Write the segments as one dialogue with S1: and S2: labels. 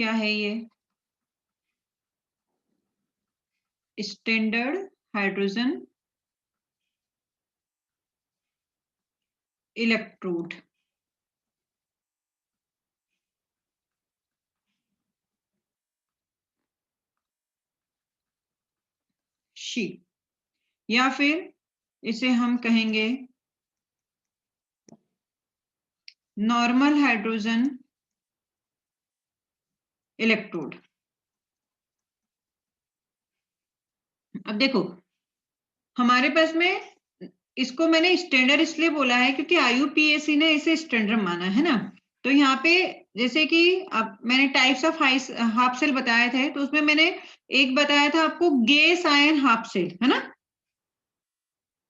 S1: क्या है ये? Standard hydrogen electrode. शी, या फिर इसे हम कहेंगे नॉर्मल हाइड्रोजन इलेक्ट्रोड। अब देखो, हमारे पास में इसको मैंने स्टैंडर्ड इसलिए बोला है क्योंकि आईयूपीएसी ने इसे स्टैंडर्ड माना है ना। तो यहाँ पे जैसे कि अब मैंने टाइप्स ऑफ हाफ सेल बताए थे, तो उसमें मैंने एक बताया था आपको गैस आयन हाफ सेल, है ना।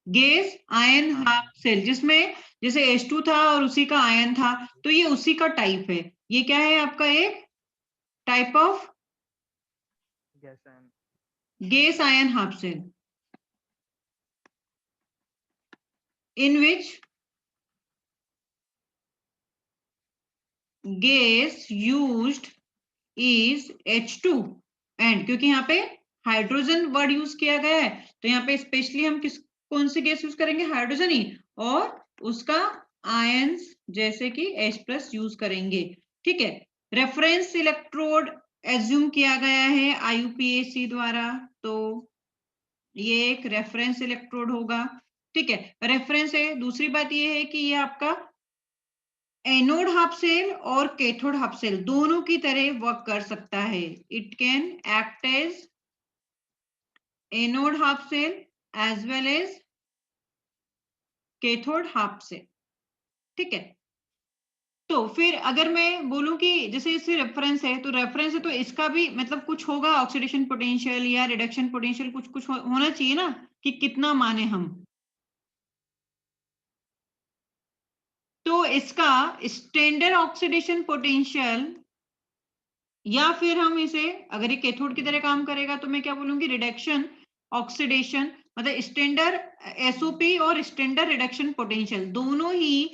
S1: गैस आयन हाफ सेल, जिसमें जैसे H2 था और उसी का आयन था, तो ये उसी का टाइप है। ये क्या है आपका? एक type of gas ion half cell in which gas used is H2 and क्योंकि यहाँ पे हाइड्रोजन वर्ड यूज किया गया है, तो यहाँ पे स्पेशली हम कौन सी गैस यूज करेंगे? हाइड्रोजन ही, और उसका आयंस जैसे कि H+ यूज करेंगे। ठीक है, रेफरेंस इलेक्ट्रोड एज्यूम किया गया है आईयूपीएसी द्वारा, तो ये एक रेफरेंस इलेक्ट्रोड होगा। ठीक है, रेफरेंस है। दूसरी बात ये है कि ये आपका एनोड हाफ सेल और कैथोड हाफ सेल दोनों की तरह वर्क कर सकता है। It can act as anode half cell as well as cathode half cell. ठीक है, तो फिर अगर मैं बोलूं कि जैसे इससे रेफरेंस है, तो रेफरेंस है तो इसका भी मतलब कुछ होगा, ऑक्सीडेशन पोटेंशियल या रिडक्शन पोटेंशियल कुछ कुछ होना चाहिए ना, कि कितना माने हम। तो इसका स्टैंडर्ड ऑक्सीडेशन पोटेंशियल, या फिर हम इसे, अगर ये कैथोड की तरह काम करेगा तो मैं क्या बोलूंगी? रिडक्शन ऑक्सीडेशन, मतलब स्टैंडर्ड एसओपी और स्टैंडर्ड रिडक्शन पोटेंशियल दोनों ही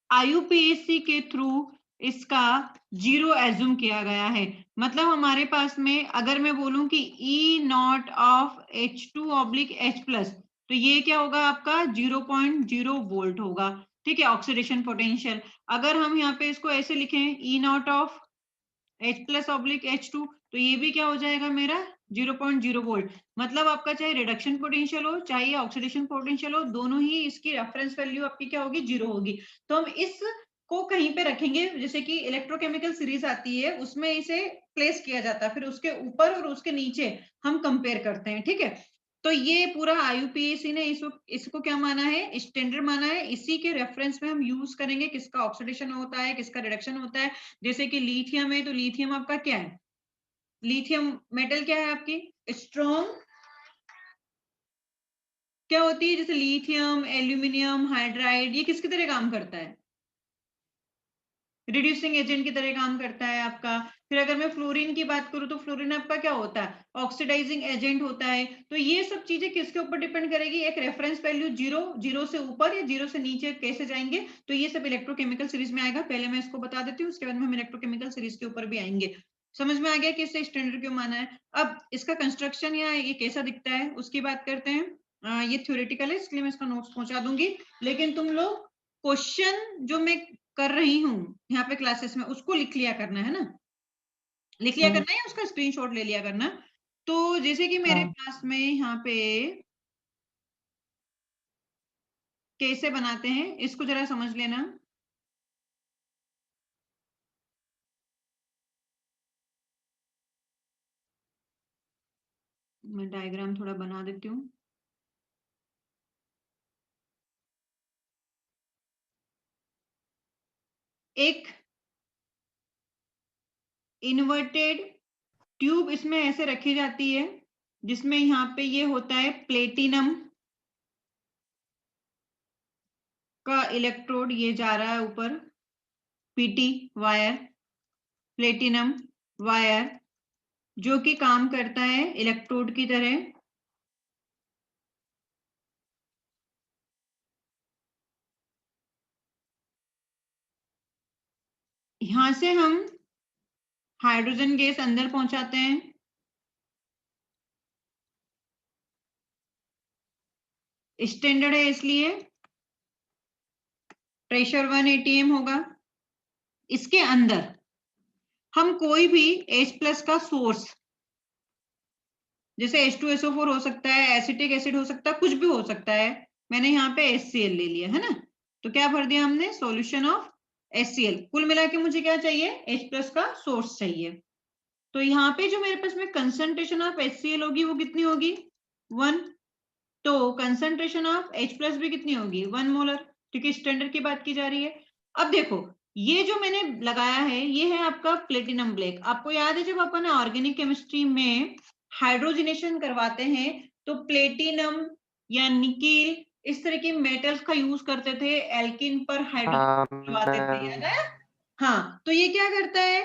S1: आईयूपीएसी के थ्रू इसका जीरो एज्यूम किया गया है। मतलब हमारे पास में अगर मैं बोलूं कि ई नॉट ऑफ H2/H+, तो ये क्या होगा आपका? 0.0 वोल्ट होगा। ठीक है, ऑक्सीडेशन पोटेंशियल। अगर हम यहाँ पे इसको ऐसे लिखें, ई नॉट ऑफ H+/H2, तो ये भी क्या हो जाएगा मेरा? 0.0 वोल्ट। मतलब आपका चाहे रिडक्शन पोटेंशियल हो चाहे ऑक्सीडेशन पोटेंशियल हो, दोनों ही इसकी रेफरेंस वैल्यू आपकी क्या होगी? जीरो होगी। तो हम इस को कहीं पे रखेंगे, जैसे कि इलेक्ट्रोकेमिकल सीरीज आती है उसमें इसे प्लेस किया जाता है, फिर उसके ऊपर और उसके नीचे हम कंपेयर करते हैं। ठीक है, तो ये पूरा आईयूपीएसी ने इसको क्या माना है? स्टैंडर्ड माना है। इसी के रेफरेंस में हम यूज करेंगे किसका ऑक्सीडेशन होता है, किसका रिडक्शन होता है। जैसे कि लिथियम है, तो लिथियम आपका क्या है? लिथियम मेटल क्या है आपकी? स्ट्रॉन्ग क्या होती है? जैसे लिथियम, एल्यूमिनियम हाइड्राइड, ये किसकी तरह काम करता है? रिड्यूसिंग एजेंट की तरह काम करता है आपका। फिर अगर मैं फ्लोरीन की बात करूं, तो फ्लोरीन आपका क्या होता है? ऑक्सीडाइजिंग एजेंट होता है। तो ये सब चीजें किसके ऊपर डिपेंड करेगी? एक रेफरेंस वैल्यू जीरो, जीरो से ऊपर या जीरो से नीचे कैसे जाएंगे, तो ये सब इलेक्ट्रोकेमिकल सीरीज में आएगा। पहले मैं इसको बता देती हूँ, उसके बाद में हम इलेक्ट्रोकेमिकल सीरीज के ऊपर भी आएंगे। समझ में आ गया कि इससे स्टैंडर्ड क्यों माना है? अब इसका कंस्ट्रक्शन या ये कैसा दिखता है उसकी बात करते हैं। ये थ्योरेटिकल है, इसलिए मैं इसका नोट्स पहुंचा दूंगी, लेकिन तुम लोग क्वेश्चन जो मैं कर रही हूँ यहाँ पे क्लासेस में, उसको लिख लिया करना है ना, लिख लिया करना है, उसका स्क्रीनशॉट ले लिया करना। तो जैसे कि मेरे क्लास में यहाँ पे कैसे बनाते हैं इसको जरा समझ लेना। मैं डायग्राम थोड़ा बना देती हूँ। एक इन्वर्टेड ट्यूब इसमें ऐसे रखी जाती है, जिसमें यहाँ पे ये होता है प्लेटिनम का इलेक्ट्रोड, ये जा रहा है ऊपर पीटी वायर, प्लेटिनम वायर, जो कि काम करता है इलेक्ट्रोड की तरह। यहां से हम हाइड्रोजन गैस अंदर पहुंचाते हैं, स्टैंडर्ड है इसलिए प्रेशर 1 atm होगा। इसके अंदर हम कोई भी H+ का सोर्स, जैसे H2SO4 हो सकता है, एसिटिक एसिड हो सकता है, कुछ भी हो सकता है। मैंने यहाँ पे HCl ले लिया है ना, तो क्या भर दिया हमने, सॉल्यूशन ऑफ HCl। कुल मिला के मुझे क्या चाहिए, H+ का सोर्स चाहिए। तो यहाँ पे जो मेरे पास में कंसंट्रेशन ऑफ HCl होगी वो कितनी होगी, 1। तो कंसंट्रेशन ऑफ H+ भी कितनी होगी, 1 मोलर, क्योंकि स्टैंडर्ड की बात की जा रही है। अब देखो ये जो मैंने लगाया है ये है आपका प्लेटिनम ब्लैक। आपको याद है जब अपन ऑर्गेनिक केमिस्ट्री में हाइड्रोजनेशन करवाते हैं तो प्लेटिनम या निकिल इस तरह के मेटल्स का यूज करते थे, एल्किन पर हाइड्रोजन करवाते थे, याद है? हाँ, तो ये क्या करता है,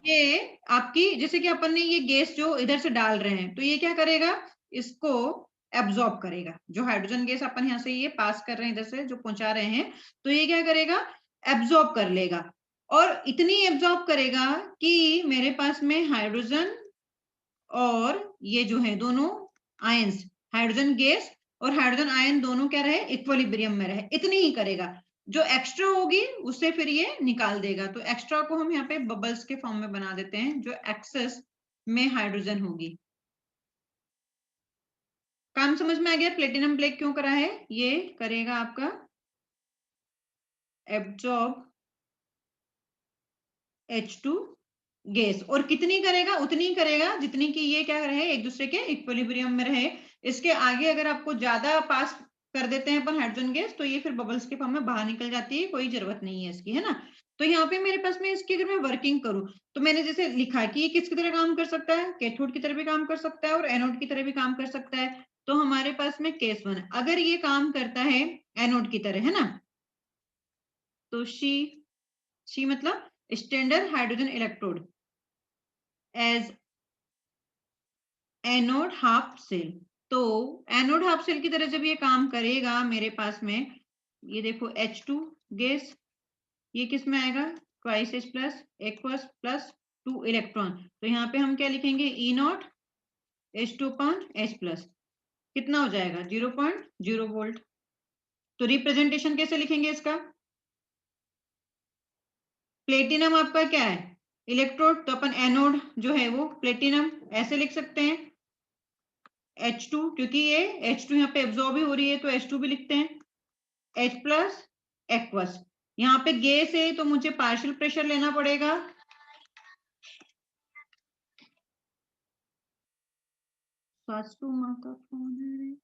S1: ये आपकी जैसे कि अपन ने ये गैस जो इधर से डाल रहे हैं तो ये क्या करेगा, इसको एब्जॉर्ब करेगा। जो हाइड्रोजन गैस अपन यहाँ से ये पास कर रहे हैं इधर से जो पहुंचा रहे हैं, तो ये क्या करेगा, एब्जॉर्ब कर लेगा। और इतनी एब्जॉर्ब करेगा कि मेरे पास में हाइड्रोजन और ये जो है दोनों आयंस, हाइड्रोजन गैस और हाइड्रोजन आयन दोनों क्या रहे, इक्विलिब्रियम में रहे, इतनी ही करेगा। जो एक्स्ट्रा होगी उससे फिर ये निकाल देगा। तो एक्स्ट्रा को हम यहाँ पे बबल्स के फॉर्म में बना देते हैं, जो एक्सेस में हाइड्रोजन होगी। काम समझ में आ गया, प्लेटिनम ब्लैक क्यों करा है, ये करेगा आपका एब्जॉर्ब H2 गैस, और कितनी करेगा, उतनी करेगा जितनी की ये क्या रहे, एक दूसरे के इक्विलिब्रियम में रहे। इसके आगे अगर आपको ज्यादा पास कर देते हैं अपन हाइड्रोजन गैस तो ये फिर बबल्स के फॉर्म में बाहर निकल जाती है, कोई जरूरत नहीं है इसकी, है ना। तो यहाँ पे मेरे पास में इसकी अगर मैं वर्किंग करूँ तो मैंने जैसे लिखा कि ये किसकी तरह काम कर सकता है, कैथोड की तरह भी काम कर सकता है और एनोड की तरह भी काम कर सकता है। तो हमारे पास में केस 1 अगर ये काम करता है एनोड की तरह, है ना, तो शी मतलब standard hydrogen electrode as anode half cell. तो एनोड हाफ सेल की तरह जब ये काम करेगा मेरे पास में, ये देखो H2 गैस, ये किस में आएगा, twice H plus aqueous plus 2 electron. तो यहाँ पे हम क्या लिखेंगे, e not H2 upon H plus, कितना हो जाएगा 0.0 वोल्ट। तो रिप्रेजेंटेशन कैसे लिखेंगे इसका, प्लेटिनम आपका क्या है इलेक्ट्रोड, तो अपन एनोड जो है वो प्लेटिनम ऐसे लिख सकते हैं, H2 क्योंकि ये H2 यहाँ पे एब्जॉर्ब ही हो रही है तो H2 भी लिखते हैं, H प्लस एक्वस। यहाँ पे गैस है तो मुझे पार्शियल प्रेशर लेना पड़ेगा, सासू माँ का फोन है,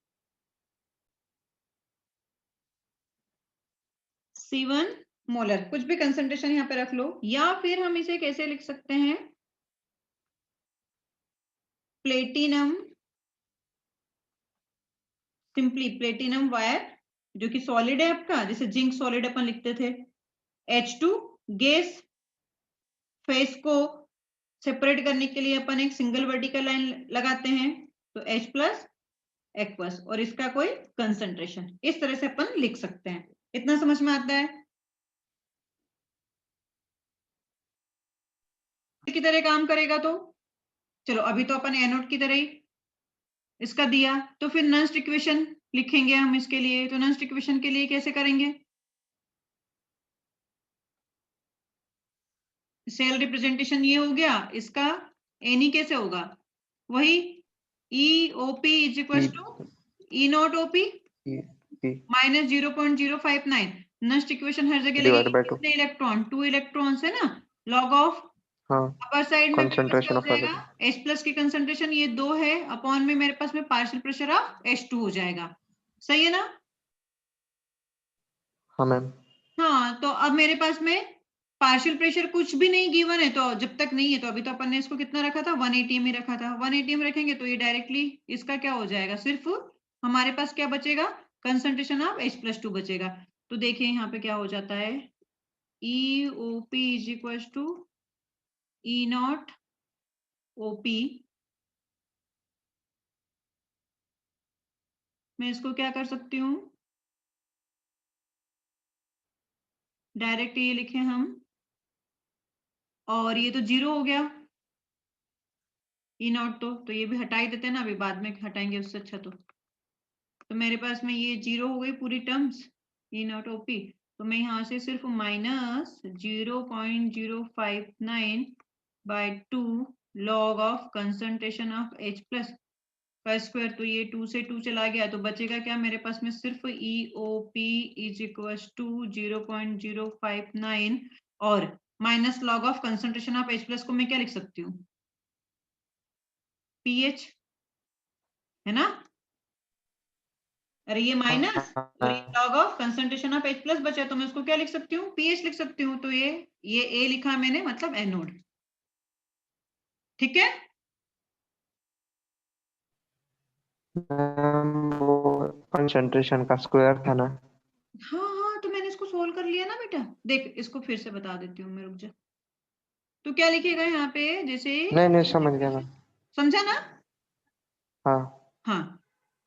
S1: C1 मोलर, कुछ भी कंसंट्रेशन यहाँ पे रख लो। या फिर हम इसे कैसे लिख सकते हैं, प्लेटिनम, सिंपली प्लेटिनम वायर जो कि सॉलिड है आपका, जैसे जिंक सॉलिड अपन लिखते थे, H2 गैस, फेस को सेपरेट करने के लिए अपन एक सिंगल वर्टिकल लाइन लगाते हैं, तो H प्लस एक्वस, और इसका कोई कंसंट्रेशन, इस तरह से अपन लिख सकते हैं। इतना समझ में आता है, की तरह काम करेगा। तो चलो अभी तो अपन एनोड की तरह ही इसका दिया, तो फिर नस्ट इक्वेशन लिखेंगे हम इसके लिए। तो नस्ट इक्वेशन के लिए कैसे करेंगे, सेल रिप्रेजेंटेशन ये हो गया, इसका एनी कैसे होगा, वही EOP is equal to E not OP minus 0.059। Nernst equation हर जगह लगेगी, कितने इलेक्ट्रॉन, 2 इलेक्ट्रॉन्स है ना, लॉग ऑफ अपर साइड में मेरे पास क्या हो जाएगा, H प्लस की कंसंट्रेशन ये 2 है, अपॉन में मेरे पास में पार्शियल प्रेशर ऑफ H2 हो जाएगा, सही है ना।
S2: हाँ मैम।
S1: हाँ, तो अब मेरे पास में पार्शियल प्रेशर कुछ भी नहीं गिवन है, तो जब तक नहीं है तो अभी तो अपन ने इसको कितना रखा था, 1 atm ही रखा था। 1 atm रखेंगे तो ये डायरेक्टली इसका क्या हो जाएगा, सिर्फ हमारे पास क्या बचेगा, कंसंट्रेशन ऑफ H+2 बचेगा। तो देखिए यहाँ पे क्या हो जाता है, EOP is equal to E not OP, मैं इसको क्या कर सकती हूँ, डायरेक्ट ये लिखे हम और ये तो 0 हो गया ई नॉट, तो ये भी हटा ही देते हैं ना, अभी बाद में हटाएंगे उससे अच्छा। तो मेरे पास में ये 0 हो गई पूरी टर्म्स ई नॉट ओपी। तो मैं यहाँ से सिर्फ -0.059 by 2 log of concentration of H plus का स्क्वायर, तो ये 2 से 2 चला गया, तो बचेगा क्या मेरे पास में, सिर्फ EOP इज इक्वल टू 0.059 और minus log of concentration of H plus को मैं क्या लिख सकती हूँ, PH, है ना। अरे ये माइनस और ये log of concentration of H plus बचा, तो मैं उसको क्या लिख सकती हूँ, PH लिख सकती हूँ। तो ये A लिखा मैंने, मतलब एनोड। ठीक है,
S2: वो कंसंट्रेशन का स्क्वायर था ना।
S1: हाँ हाँ, तो मैंने इसको सोल्व कर लिया ना बेटा। देख इसको फिर से बता देती हूँ मैं, रुक जा। तो क्या लिखेगा यहाँ पे, जैसे
S2: नहीं नहीं, समझ गया मैं।
S1: समझा ना।
S2: हाँ
S1: हाँ,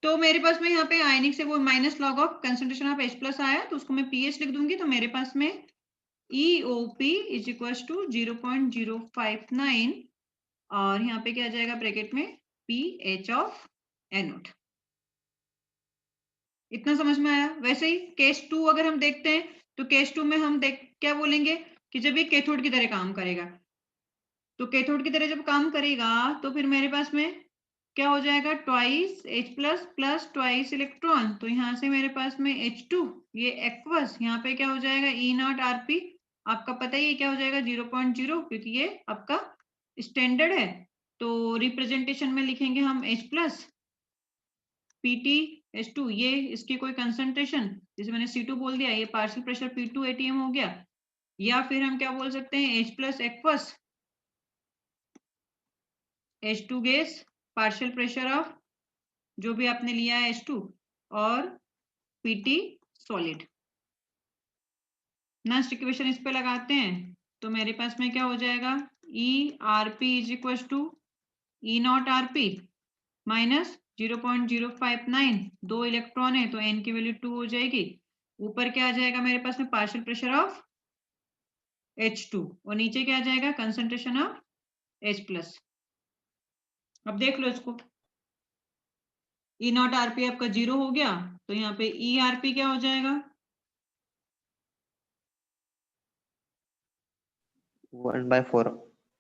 S1: तो मेरे पास में यहाँ पे आयनिक से वो minus log of concentration of H plus आया, तो उसको मैं PH लिख दूंगी। तो मेरे पास में EOP इज इक्वल टू 0.059 और यहाँ पे क्या आ जाएगा ब्रैकेट में, PH ऑफ एनोड। इतना समझ में आया। वैसे ही केस 2 अगर हम देखते हैं, तो केस 2 में हम देख क्या बोलेंगे कि जब ये कैथोड की तरह काम करेगा, तो कैथोड की तरह जब काम करेगा तो फिर मेरे पास में क्या हो जाएगा, twice H plus plus twice electron. तो यहाँ से मेरे पास में H2, ये एक्वस, यहाँ पे क्या हो जाएगा E नॉट RP। आपका पता ही है क्या हो जाएगा, 0.0, क्योंकि ये आपका स्टैंडर्ड है। तो रिप्रेजेंटेशन में लिखेंगे हम H प्लस PT H2, ये इसकी कोई कंसंट्रेशन, जैसे मैंने C2 बोल दिया, ये पार्शियल प्रेशर P2 ATM हो गया। या फिर हम क्या बोल सकते हैं, H plus aqueous H2 gas, partial pressure of जो भी आपने लिया है H2, और PT सॉलिड। नेक्स्ट इक्वेशन इस पे लगाते हैं, तो मेरे पास में क्या हो जाएगा, ERP is equal to E naught RP minus 0.059, 2 electron है तो n की वैल्यू 2 हो जाएगी। ऊपर क्या आ जाएगा मेरे पास में, पार्शियल प्रेशर ऑफ H2, और नीचे क्या आ जाएगा, कंसंट्रेशन ऑफ H प्लस। अब देख लो इसको, E नॉट RP आपका 0 हो गया, तो यहाँ पे ERP क्या हो जाएगा,
S2: 1/4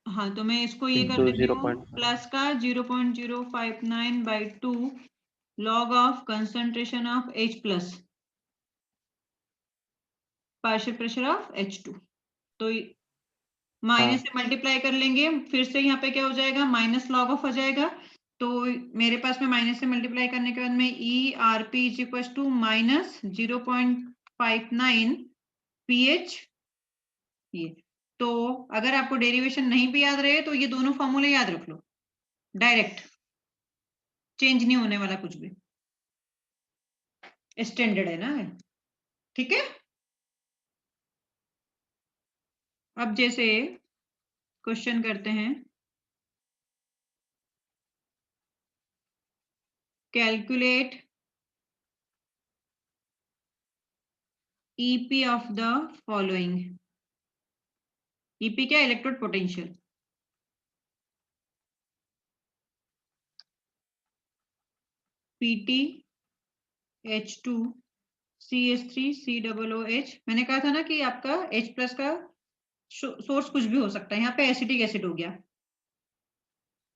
S1: हाँ, तो मैं इसको ये कर
S2: इंटू
S1: देती
S2: जीरो
S1: हूँ,
S2: पॉइंट
S1: प्लस का 0.059 by 2 log of concentration of H plus partial pressure of H2। तो माइनस
S2: हाँ
S1: से मल्टीप्लाई कर लेंगे, फिर से यहाँ पे क्या हो जाएगा, माइनस लॉग ऑफ हो जाएगा। तो मेरे पास में माइनस से मल्टीप्लाई करने के बाद में ERP is equal to minus 0.59 PH। ये तो अगर आपको डेरिवेशन नहीं भी याद रहे, तो ये दोनों फॉर्मूले याद रख लो, डायरेक्ट, चेंज नहीं होने वाला कुछ भी, स्टैंडर्ड है ना। ठीक है, अब जैसे क्वेश्चन करते हैं, calculate EP of the following. EP क्या, electrode potential. PT H2 CH3 COOH। मैंने कहा था ना कि आपका H प्लस का सोर्स कुछ भी हो सकता है, यहाँ पे एसिटिक एसिड हो गया,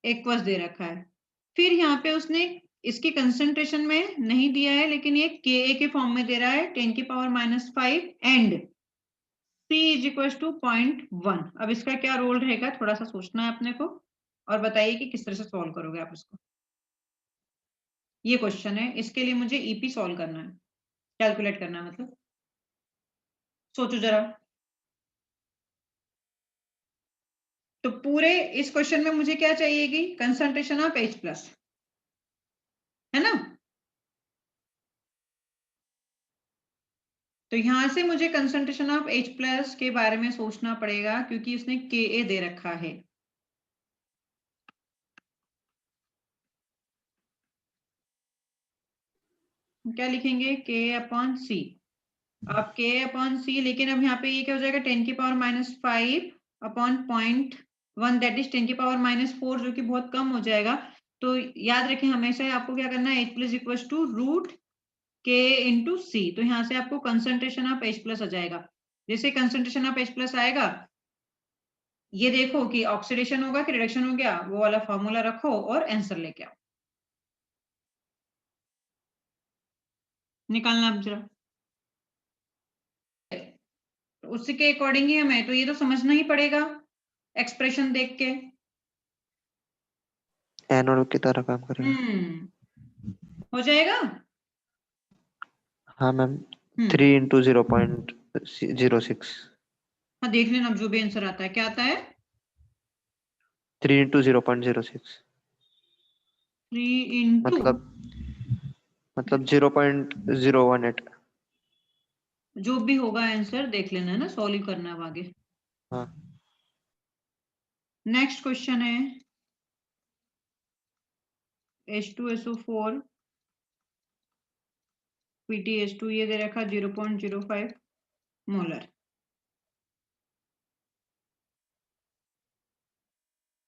S1: एक्वस दे रखा है। फिर यहाँ पे उसने इसकी कंसंट्रेशन में नहीं दिया है, लेकिन ये Ka के फॉर्म में दे रहा है 10 की power -5 and C is equal to 0.1। अब इसका क्या रोल रहेगा, थोड़ा सा सोचना है अपने को, और बताइए कि किस तरह से सॉल्व करोगे आप इसको। ये क्वेश्चन है, इसके लिए मुझे EP सॉल्व करना है, कैलकुलेट करना है, मतलब सोचो जरा। तो पूरे इस क्वेश्चन में मुझे क्या चाहिएगी, कंसंट्रेशन ऑफ H प्लस, है ना। तो यहां से मुझे कंसंट्रेशन ऑफ H प्लस के बारे में सोचना पड़ेगा, क्योंकि उसने Ka दे रखा है। क्या लिखेंगे, K/C। अब K/C, लेकिन अब यहाँ पे ये क्या हो जाएगा, 10 की पावर -5 अपॉन 0.1 दैट इज 10⁻⁻4 जो कि बहुत कम हो जाएगा। तो याद रखें हमेशा आपको क्या करना है, H+ equal to root K into c. तो यहाँ से आपको कंसंट्रेशन ऑफ H+ आ जाएगा। जैसे कंसंट्रेशन ऑफ H+ आएगा, ये देखो कि ऑक्सीडेशन होगा कि रिडक्शन हो गया, वो वाला फॉर्मूला रखो और आंसर लेके आओ। निकालना अब जरा उसके अकॉर्डिंग ही हमें, तो ये तो समझना ही पड़ेगा एक्सप्रेशन देख के।
S2: एनोड की तरह काम करेगा।
S1: हो जाएगा।
S2: हाँ मैम, 3 इंटू 0.06।
S1: हाँ देख लेना, अब जो भी आंसर आता है, क्या आता है?
S2: 3 इंटू 0.06
S1: 3 इंटू
S2: मतलब 0.018।
S1: जो भी होगा आंसर देख लेना है ना, सॉल्व करना है आगे।
S2: हाँ
S1: नेक्स्ट क्वेश्चन है H2SO4 PtH2, ये दे रखा 0.05 मोलर।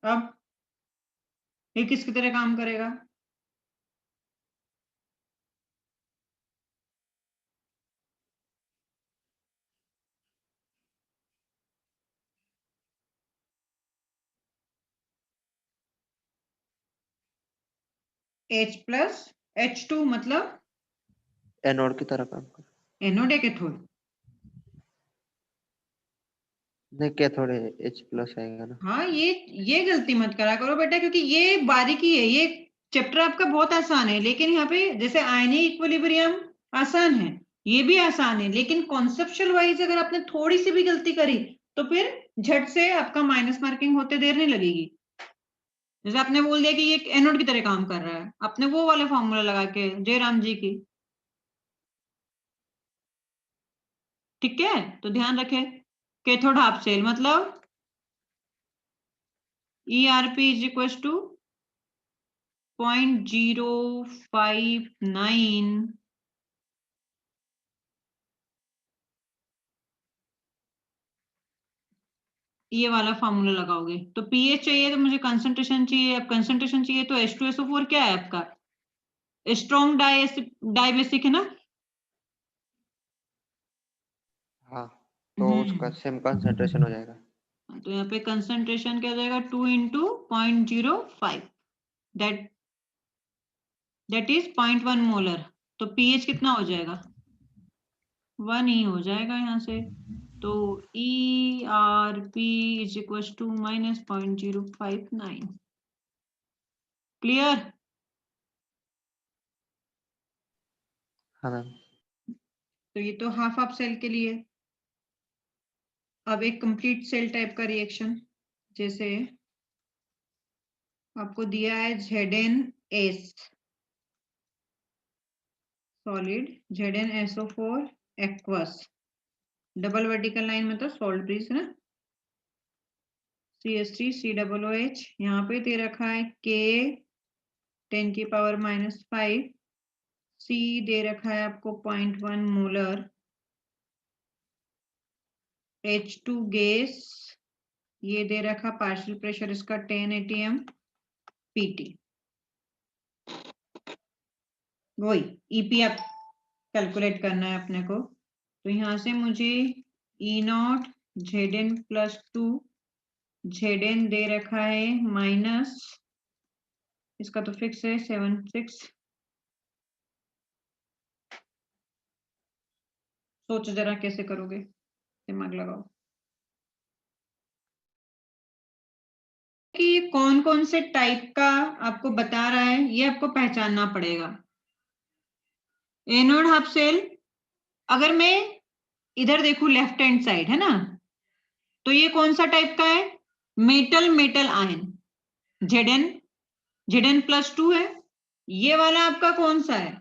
S1: अब ये किसकी तरह काम करेगा? H+ H2 मतलब
S2: एनोड की तरह काम करेगा।
S1: एनोड है कैथोड?
S2: नहीं, कैथोड H+ आएगा ना।
S1: हाँ, ये गलती मत करा करो बेटा, क्योंकि ये बारीकी है। ये चैप्टर आपका बहुत आसान है, लेकिन यहाँ पे जैसे आयनिक इक्विलिब्रियम आसान है, ये भी आसान है, लेकिन कॉन्सेप्चुअल वाइज अगर आपने थोड़ी सी भी गलती करी तो फिर झट से आपका माइनस मार्किंग होते देर नहीं लगेगी। जैसे आपने बोल दिया कि ये एनोड की तरह काम कर रहा है, आपने वो वाले फॉर्मूला लगा के जयराम जी की, ठीक है? तो ध्यान रखें, कैथोड हाफ सेल मतलब ERP इज इक्वल टू 0.059 ये वाला फॉर्मूला लगाओगे। तो पीएच चाहिए तो मुझे कंसंट्रेशन चाहिए, अब कंसंट्रेशन चाहिए तो H2SO4 क्या है आपका? स्ट्रॉन्ग डाइबेसिक है ना?
S2: हाँ, तो उसका सेम कंसंट्रेशन हो जाएगा।
S1: तो यहाँ पे कंसंट्रेशन क्या हो जाएगा? 2 इंटू 0.05 दैट इज 0.1 मोलर। तो पीएच कितना हो जाएगा? 1 ही हो जाएगा यहाँ से। तो ERP is equal to -0.059। Clear?
S2: हाँ मैम।
S1: तो ये तो हाफ हाफ सेल के लिए। अब एक कंप्लीट सेल टाइप का रिएक्शन, जैसे आपको दिया है ZnS solid, ZnSO4 aqueous, double vertical line में तो सॉल्ट ब्रिज है ना, CH3 COOH। यहाँ पे दे रखा है K 10⁻⁻5, C दे रखा है आपको 0.1 मोलर, H2 गैस ये दे रखा पार्शियल प्रेशर इसका 10 atm PT। वही EP आप कैलकुलेट करना है अपने को। तो यहाँ से मुझे E0 Zn+2 Zn दे रखा है माइनस, इसका तो फिक्स है 76। सोचो जरा कैसे करोगे, दिमाग लगाओ कि ये कौन कौन से टाइप का आपको बता रहा है, ये आपको पहचानना पड़ेगा। एनोड हाफ सेल, अगर मैं इधर देखूं लेफ्ट हैंड साइड है ना, तो ये कौन सा टाइप का है? मेटल मेटल आयन, Zn+2 है। ये वाला आपका कौन सा है?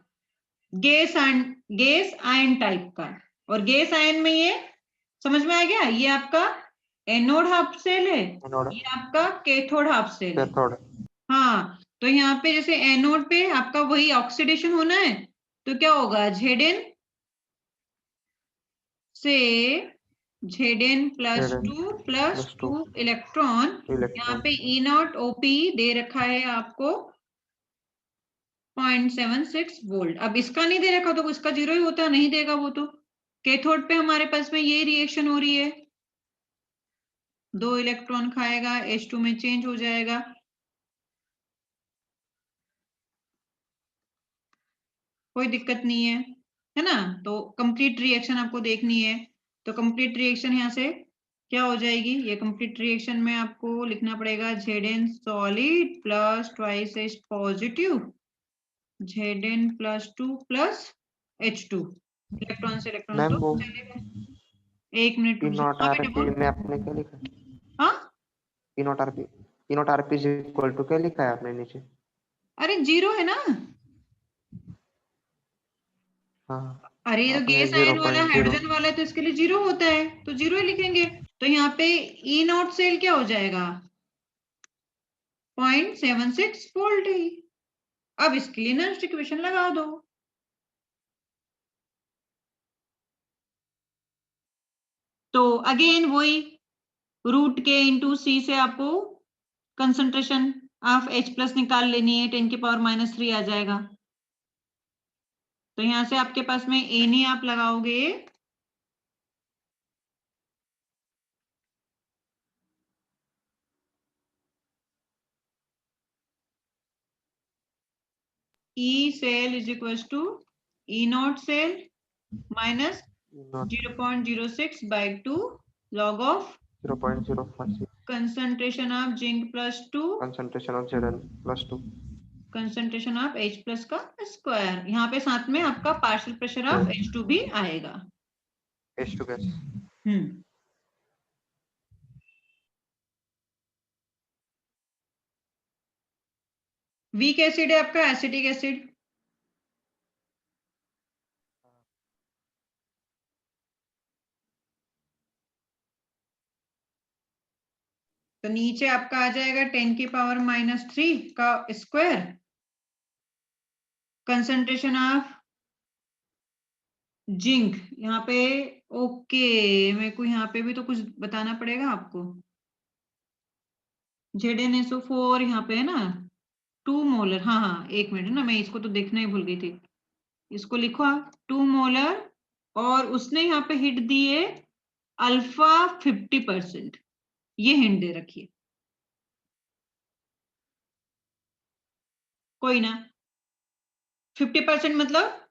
S1: गैस आयन टाइप का। और गैस आयन में ये समझ में आ गया, ये आपका एनोड हाफ सेल है,
S2: एनोड,
S1: ये आपका कैथोड हाफ सेल है।
S2: कैथोड।
S1: हाँ, तो यहाँ पे जैसे एनोड पे आपका वही ऑक्सीडेशन होना है, तो क्या होगा? Zn से Zn plus
S2: Zn
S1: 2 plus
S2: plus 2
S1: 2 electron, यहाँ
S2: electron.
S1: पे E नॉट ओपी दे रखा है आपको 0.76 वोल्ट। अब इसका नहीं दे रखा तो इसका 0 ही होता, नहीं देगा वो तो। कैथोड पे हमारे पास में ये रिएक्शन हो रही है, 2 इलेक्ट्रॉन खाएगा, H2 में चेंज हो जाएगा। कोई दिक्कत नहीं है ना। तो कंप्लीट रिएक्शन आपको देखनी है, तो कंप्लीट रिएक्शन यहाँ से क्या हो जाएगी, ये कंप्लीट रिएक्शन में आपको लिखना पड़ेगा Zn solid plus twice H positive, Zn plus 2 plus H2, electron से इलेक्ट्रॉन
S2: मैम
S1: तो
S2: वो
S1: चलेगा। 1 मिनट
S2: पी
S1: रुक
S2: नॉट
S1: जाओ, हाँ
S2: आर
S1: बेटा
S2: पी
S1: बोल।
S2: में आपने क्या लिखा?
S1: हाँ,
S2: P naught R P is equal to क्या लिखा है आपने नीचे?
S1: अरे 0 है ना।
S2: हाँ,
S1: अरे ये तो
S2: आपने
S1: गैस आयन वाला
S2: 0.0
S1: हाइड्रोजन वाला है, तो इसके लिए 0 होता है, तो 0 ही लिखेंगे। तो यहाँ पे E नॉट सेल क्या हो जाएगा, 0.76 वोल्ट ही। अब इसके लिए नेक्स्ट इक्वेशन लगा दो। तो अगेन वही रूट के इंटू सी से आपको कंसंट्रेशन ऑफ H प्लस निकाल लेनी है, 10⁻³ आ जाएगा। तो यहां से आपके पास में एन आप लगाओगे, E cell is equal to E naught cell minus
S2: naught
S1: 0.06/2 log of
S2: 0.046
S1: concentration of zinc plus 2
S2: concentration of Zn plus 2
S1: concentration of H plus का स्क्वायर, यहाँ पे साथ में आपका पार्शियल प्रेशर ऑफ H2 भी आएगा।
S2: H2 gas.
S1: वीक एसिड है आपका एसिटिक एसिड, तो नीचे आपका आ जाएगा 10⁻³ का स्क्वायर, कंसंट्रेशन ऑफ जिंक यहाँ पे। ओके, मेरे को यहाँ पे भी तो कुछ बताना पड़ेगा आपको। ZnSO4 यहाँ पे है ना 2 मोलर, हाँ हाँ 1 मिनट ना, मैं इसको तो देखना ही भूल गई थी। इसको लिखो आप 2 मोलर, और उसने यहाँ पे हिट दिए अल्फा 50%, ये हिंट दे रखिए। कोई ना, 50% मतलब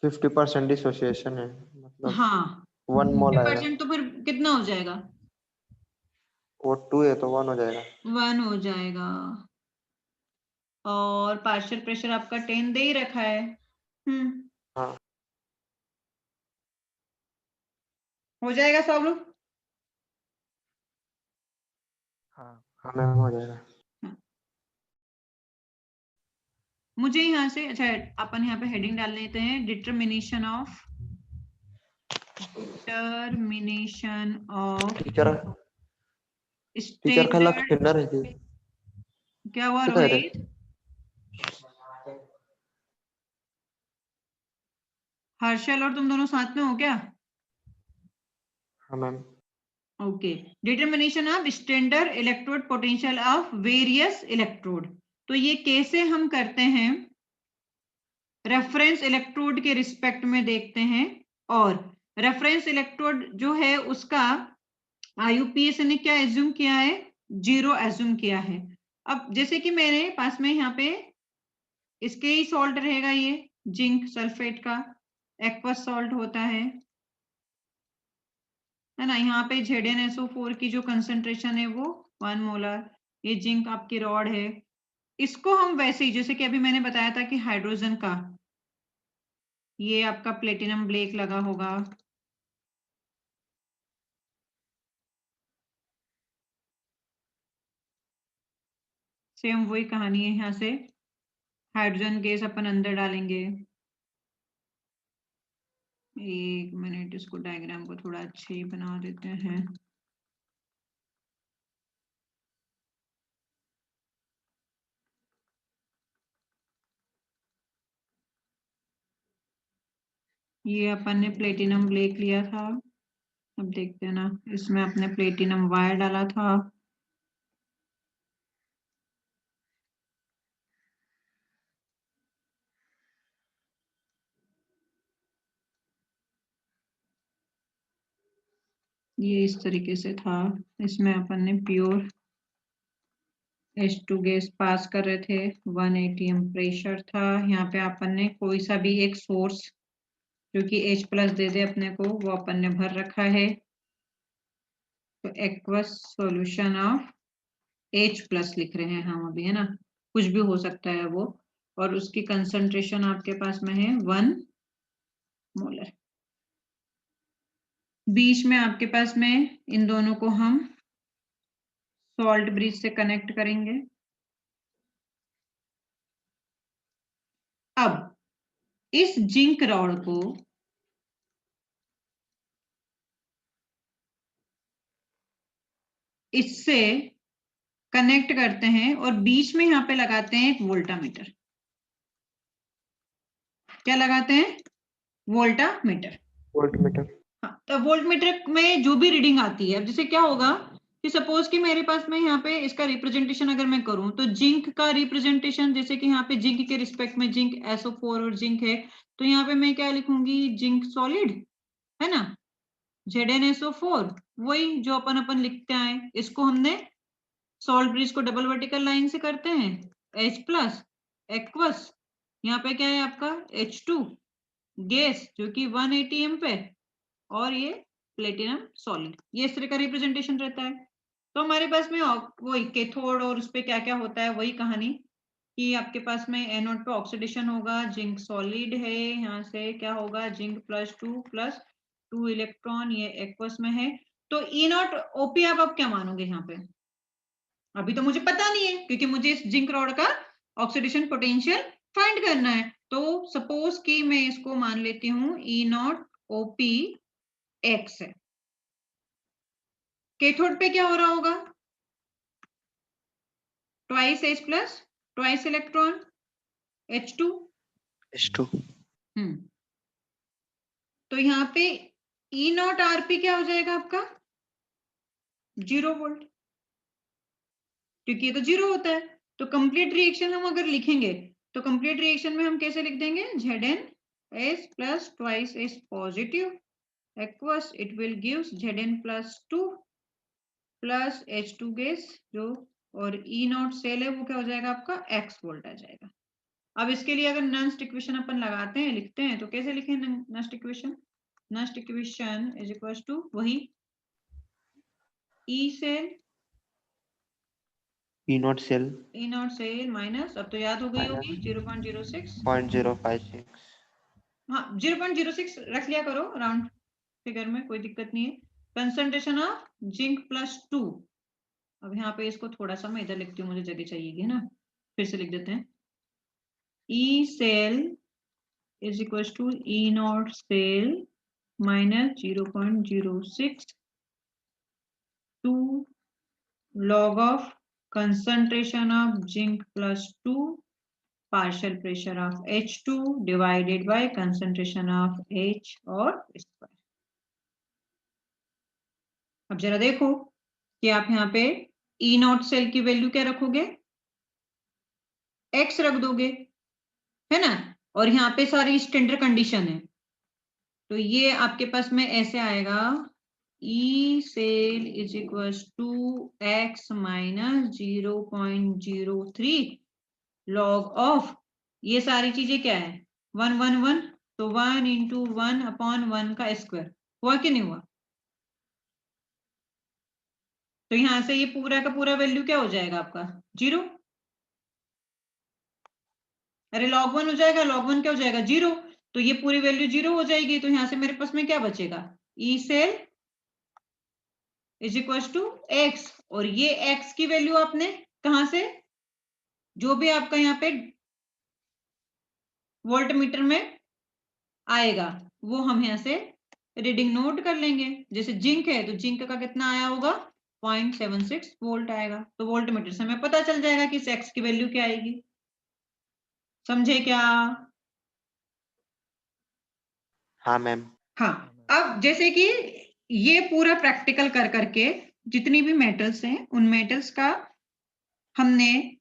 S2: 50% डिसोसिएशन है, मतलब
S1: हाँ
S2: 1 मोल आएगा।
S1: 50% तो फिर कितना हो जाएगा,
S2: वो 2 है तो 1 हो जाएगा।
S1: 1 हो जाएगा। और पार्शियल प्रेशर आपका 10 दे ही रखा है।
S2: हाँ
S1: हो जाएगा सॉल्व।
S2: हाँ हाँ मैम हो जाएगा।
S1: मुझे यहाँ से अच्छा, अपन यहाँ पे हेडिंग डाल लेते हैं, डिटरमिनेशन ऑफ
S2: टीचर खाला
S1: स्टैंडर्ड।
S2: खिंडर है जी।
S1: क्या हुआ
S2: किधर है?
S1: रोहित, हर्षल और तुम दोनों साथ में हो क्या?
S2: हाँ ma'am.
S1: Okay, determination of standard electrode potential of various electrode. तो ये कैसे हम करते हैं, रेफरेंस इलेक्ट्रोड के रिस्पेक्ट में देखते हैं, और रेफरेंस इलेक्ट्रोड जो है उसका IUPAC ने क्या एज्यूम किया है, 0 एज्यूम किया है। अब जैसे कि मेरे पास में यहाँ पे इसके ही सॉल्ट रहेगा, ये जिंक सल्फेट का एक्वस सॉल्ट होता है ना। यहाँ पे ZnSO4 की जो कंसंट्रेशन है वो 1 मोलर, ये जिंक आपकी रॉड है। इसको हम वैसे ही जैसे कि अभी मैंने बताया था कि हाइड्रोजन का, ये आपका प्लेटिनम ब्लैक लगा होगा, सेम वही कहानी है। यहाँ से हाइड्रोजन गैस अपन अंदर डालेंगे। 1 मिनट, इसको डायग्राम को थोड़ा अच्छे ही बना देते हैं। ये अपन ने प्लेटिनम ब्लैक लिया था, अब देखते हैं ना, इसमें अपने प्लेटिनम वायर डाला था। ये इस तरीके से था, इसमें अपन ने प्योर H2 गैस पास कर रहे थे, 1 atm प्रेशर था। यहाँ पे अपन ने कोई सा भी एक सोर्स जो कि H+ दे दे अपने को, वो अपन ने भर रखा है। तो एक्वस सॉल्यूशन ऑफ H+ लिख रहे हैं हम अभी, है ना, कुछ भी हो सकता है वो, और उसकी कंसंट्रेशन आपके पास में है 1 मोलर। बीच में आपके पास में इन दोनों को हम सॉल्ट ब्रिज से कनेक्ट करेंगे। अब इस जिंक रॉड को इससे कनेक्ट करते हैं और बीच में यहाँ पे लगाते हैं एक वोल्टामीटर। क्या लगाते हैं? वोल्टामीटर।
S2: वोल्टमीटर।
S1: हाँ, तो वोल्टमीटर में जो भी रीडिंग आती है, अब जैसे क्या होगा कि सपोज कि मेरे पास में यहाँ पे इसका रिप्रेजेंटेशन अगर मैं करूं, तो जिंक का रिप्रेजेंटेशन, जैसे कि यहाँ पे जिंक के रिस्पेक्ट में जिंक SO4 और जिंक है, तो यहाँ पे मैं क्या लिखूंगी? जिंक सॉलिड, है ना, ZnSO4, वही जो अपन लिखते आए। इसको हमने सॉल्ट ब्रिज को डबल वर्टिकल लाइन से करते हैं, H+ एक्वस, यहाँ पे क्या है आपका H2 गैस जो कि 1 atm पे, और ये प्लेटिनम सॉलिड, ये इस तरह का रिप्रेजेंटेशन रहता है। तो हमारे पास में वही कैथोड और उस पे क्या क्या होता है, वही कहानी कि आपके पास में एनोड पे ऑक्सीडेशन होगा, जिंक सॉलिड है, यहाँ से क्या होगा, जिंक +2 इलेक्ट्रॉन, ये एक्वस में है। तो E0 OP आप क्या मानोगे यहाँ पे? अभी तो मुझे पता नहीं है, क्योंकि मुझे इस जिंक रॉड का ऑक्सीडेशन पोटेंशियल फाइंड करना है। तो सपोज कि मैं इसको मान लेती हूँ E0 OP X है। कैथोड पे क्या हो रहा होगा? Twice H+, twice electron, H2।
S2: H2।
S1: तो यहाँ पे E0 RP क्या हो जाएगा आपका? 0 वोल्ट, क्योंकि ये तो 0 होता है। तो कंप्लीट रिएक्शन हम अगर लिखेंगे, तो कंप्लीट रिएक्शन में हम कैसे लिख देंगे? Zn S+ twice S positive aqueous, it will gives Zn+2 plus H2 gas जो, और E0 सेल है वो क्या हो जाएगा आपका? X वोल्ट आ जाएगा। अब इसके लिए अगर नस्ट इक्वेशन अपन लगाते हैं, लिखते हैं, तो कैसे लिखें Nernst equation? Nernst equation is equal to वही E cell,
S2: E0 cell
S1: E0 cell minus, अब तो याद हो गई होगी, 0.06।
S2: 0.056।
S1: हाँ, 0.06 रख लिया करो राउंड फिगर में, कोई दिक्कत नहीं है। Concentration of zinc. अब यहाँ पे इसको थोड़ा सा मैं इधर लिखती हूँ, मुझे जगह चाहिएगी ना, फिर से लिख देते हैं। E cell is equals to E0 cell minus 0.06 to log of concentration of zinc+2 partial pressure of H2 divided by concentration of H और स्क्वायर। अब जरा देखो कि आप यहाँ पे E0 सेल की वैल्यू क्या रखोगे? X रख दोगे, है ना, और यहाँ पे सारी स्टैंडर्ड कंडीशन है। तो ये आपके पास में ऐसे आएगा, E cell is equal to X minus 0.03 log of, ये सारी चीजें क्या है? 1 1 1, तो 1 इंटू 1/1 का स्क्वायर, हुआ कि नहीं हुआ? तो यहां से ये पूरा का पूरा वैल्यू क्या हो जाएगा आपका? 0। अरे log 1 हो जाएगा, log 1 क्या हो जाएगा? 0। तो ये पूरी वैल्यू 0 हो जाएगी, तो यहां से मेरे पास में क्या बचेगा? E cell is equal to X, और ये X की वैल्यू आपने कहां से, जो भी आपका यहाँ पे वोल्ट मीटर में आएगा वो हम यहाँ से रीडिंग नोट कर लेंगे। जैसे जिंक है, तो जिंक का कितना आया होगा? 0.76 वोल्ट आएगा। तो वोल्ट मीटर से हमें पता चल जाएगा कि इस X की वैल्यू क्या आएगी। समझे क्या?
S2: हाँ मैम।
S1: हाँ, अब जैसे कि ये पूरा प्रैक्टिकल कर करके जितनी भी मेटल्स हैं उन मेटल्स का हमने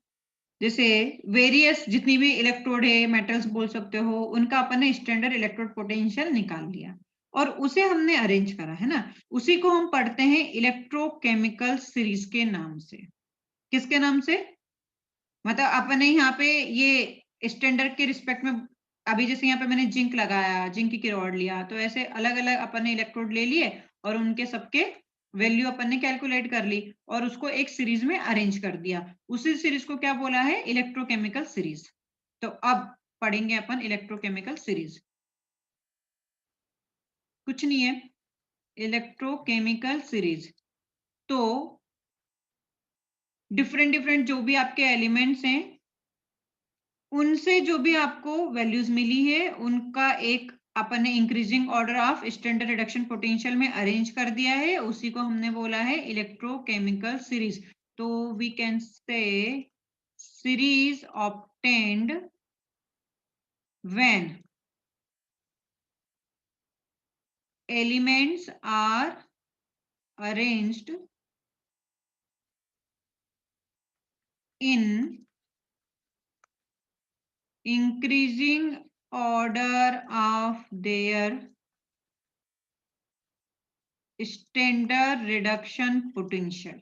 S1: जैसे वेरियस जितनी भी इलेक्ट्रोड है मेटल्स बोल सकते हो, उनका अपन ने स्टैंडर्ड इलेक्ट्रोड पोटेंशियल निकाल लिया और उसे हमने अरेंज करा है ना। उसी को हम पढ़ते हैं इलेक्ट्रोकेमिकल सीरीज के नाम से। किसके नाम से? मतलब अपन ने यहाँ पे ये स्टैंडर्ड के रिस्पेक्ट में अभी जैसे यहाँ पे मैंने जिंक लगाया, जिंक की रॉड लिया, तो ऐसे अलग अलग अपन ने इलेक्ट्रोड ले लिए और उनके सबके वैल्यू अपन ने कैलकुलेट कर ली और उसको एक सीरीज में अरेंज कर दिया। उसी सीरीज को क्या बोला है? Electrochemical series. तो अब पढ़ेंगे अपन इलेक्ट्रोकेमिकल सीरीज। कुछ नहीं है, इलेक्ट्रोकेमिकल सीरीज तो डिफरेंट डिफरेंट जो भी आपके एलिमेंट्स हैं उनसे जो भी आपको वैल्यूज मिली है उनका एक अपन ने increasing order of standard reduction potential में अरेंज कर दिया है, उसी को हमने बोला है इलेक्ट्रोकेमिकल सीरीज। तो we can say series obtained when elements are arranged in increasing order of their standard reduction potential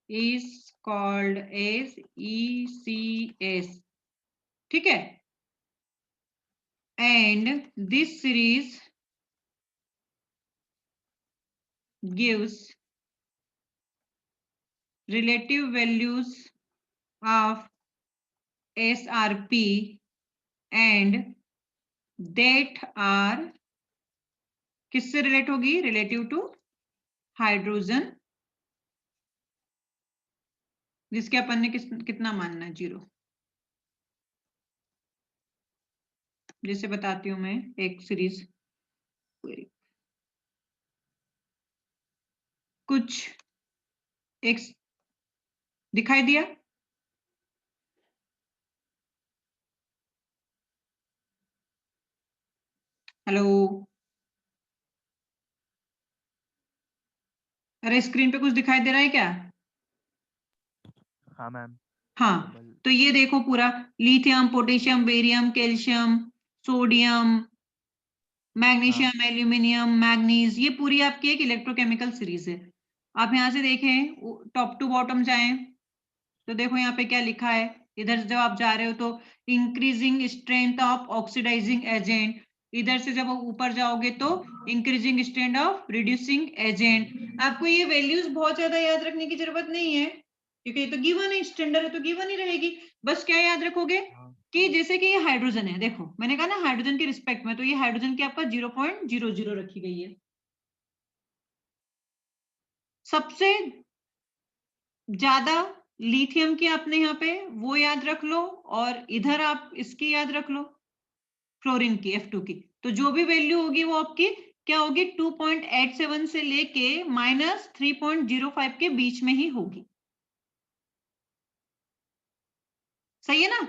S1: is called as ECS. ठीक है? And this series gives relative values of SRP and that are किससे relate होगी? Relative to hydrogen, जिसके अपन ने कितना मानना है? 0। जैसे बताती हूं मैं एक सीरीज, कुछ एक दिखाई दिया? हेलो, अरे स्क्रीन पे कुछ दिखाई दे रहा है क्या?
S3: हाँ मैम।
S1: हाँ, तो ये देखो पूरा lithium, potassium, barium, calcium, sodium, magnesium, aluminium, manganese, ये पूरी आपकी एक इलेक्ट्रोकेमिकल सीरीज है। आप यहाँ से देखें टॉप टू बॉटम जाएं तो देखो यहाँ पे क्या लिखा है। इधर से जब आप जा रहे हो तो increasing strength of oxidising agent, इधर से जब ऊपर जाओगे तो increasing strength of reducing agent. आपको ये वैल्यूज बहुत ज्यादा याद रखने की जरूरत नहीं है क्योंकि ये तो गिवन है, स्टैंडर्ड है तो गिवन ही रहेगी। बस क्या याद रखोगे कि जैसे कि ये हाइड्रोजन है, देखो मैंने कहा ना हाइड्रोजन के रिस्पेक्ट में, तो ये हाइड्रोजन की आपका 0.00 रखी गई है। सबसे ज्यादा लिथियम की आपने यहाँ पे वो याद रख लो और इधर आप इसकी याद रख लो, फ्लोरीन की, F2 की। तो जो भी वैल्यू होगी वो आपकी क्या होगी? 2.87 से लेके -3.05 के बीच में ही होगी। सही है ना?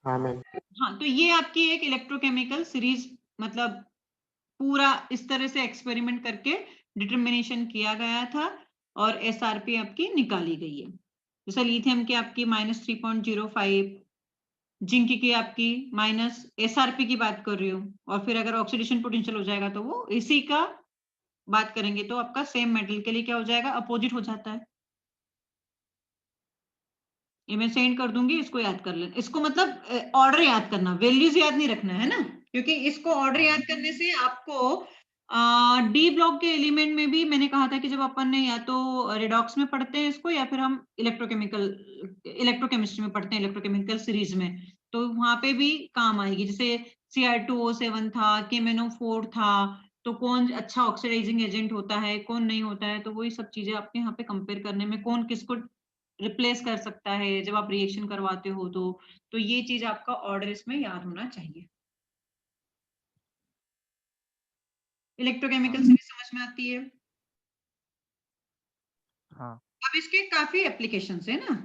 S2: हाँ मैम।
S1: हाँ, तो ये आपकी एक इलेक्ट्रोकेमिकल सीरीज मतलब पूरा इस तरह से एक्सपेरिमेंट करके डिटर्मिनेशन किया गया था और एसआरपी आपकी निकाली गई है। जैसे लिथियम की आपकी -3.05, जिंक की आपकी माइनस, एसआरपी की बात कर रही हूँ, और फिर अगर ऑक्सीडेशन पोटेंशियल हो जाएगा तो वो इसी का बात करेंगे तो आपका सेम मेटल के लिए क्या हो जाएगा? अपोजिट हो जाता है। ये मैं सेंड कर दूंगी, इसको याद कर लेना। इसको मतलब ऑर्डर याद करना, वैल्यूज याद नहीं रखना है ना, क्योंकि इसको ऑर्डर याद करने से आपको डी ब्लॉक के एलिमेंट में भी मैंने कहा था कि जब अपन ने या तो रिडॉक्स में पढ़ते हैं इसको या फिर हम इलेक्ट्रोकेमिस्ट्री में पढ़ते हैं, इलेक्ट्रोकेमिकल सीरीज में, तो वहां पे भी काम आएगी। जैसे Cr2O7 था, KMnO4 था, तो कौन अच्छा ऑक्सीडाइजिंग एजेंट होता है, कौन नहीं होता है, तो वही सब चीजें आपके यहाँ पे कंपेयर करने में कौन किसको रिप्लेस कर सकता है जब आप रिएक्शन करवाते हो तो ये चीज आपका ऑर्डर इसमें याद होना चाहिए। इलेक्ट्रोकेमिकल सीरीज समझ में आती है?
S3: हाँ।
S1: अब इसके काफी एप्लीकेशंस है ना।